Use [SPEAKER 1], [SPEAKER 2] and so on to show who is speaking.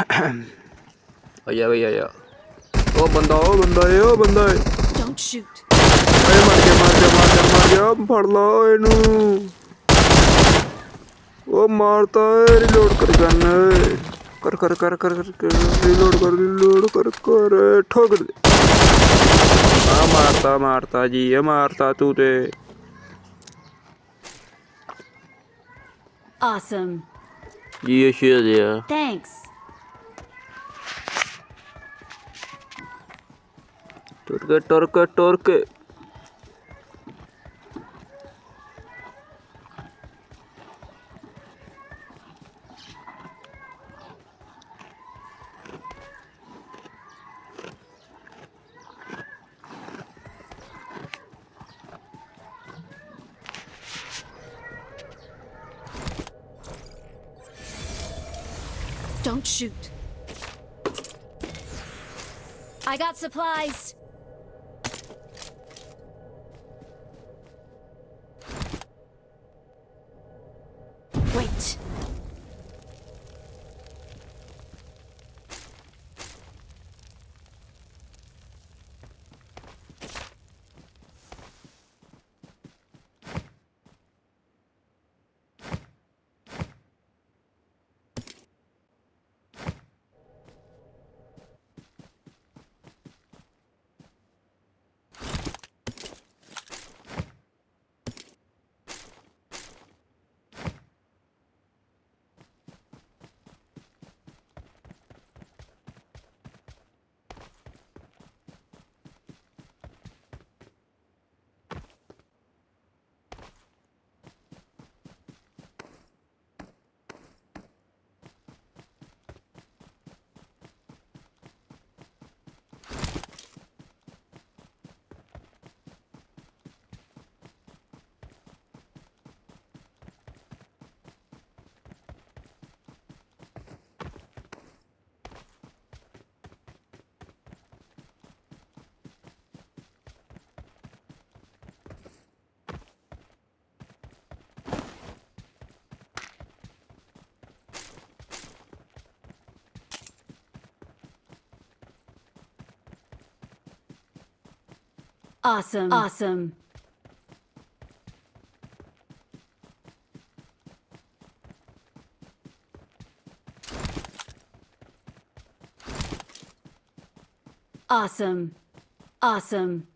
[SPEAKER 1] आया भाई आया। ओ बंदा ओ बंदा है।
[SPEAKER 2] Don't shoot.
[SPEAKER 1] अरे मर गया फड़ लो इनू। ओ मारता है रिलोड कर गन कर कर कर कर कर कर रिलोड कर ठोक दे। हाँ मारता जी ये मारता तू ते।
[SPEAKER 2] Awesome.
[SPEAKER 1] जी ये शेर दिया।
[SPEAKER 2] Thanks.
[SPEAKER 1] टोर के
[SPEAKER 2] Don't shoot. I got supplies. Wait. Awesome. Awesome. Awesome. Awesome.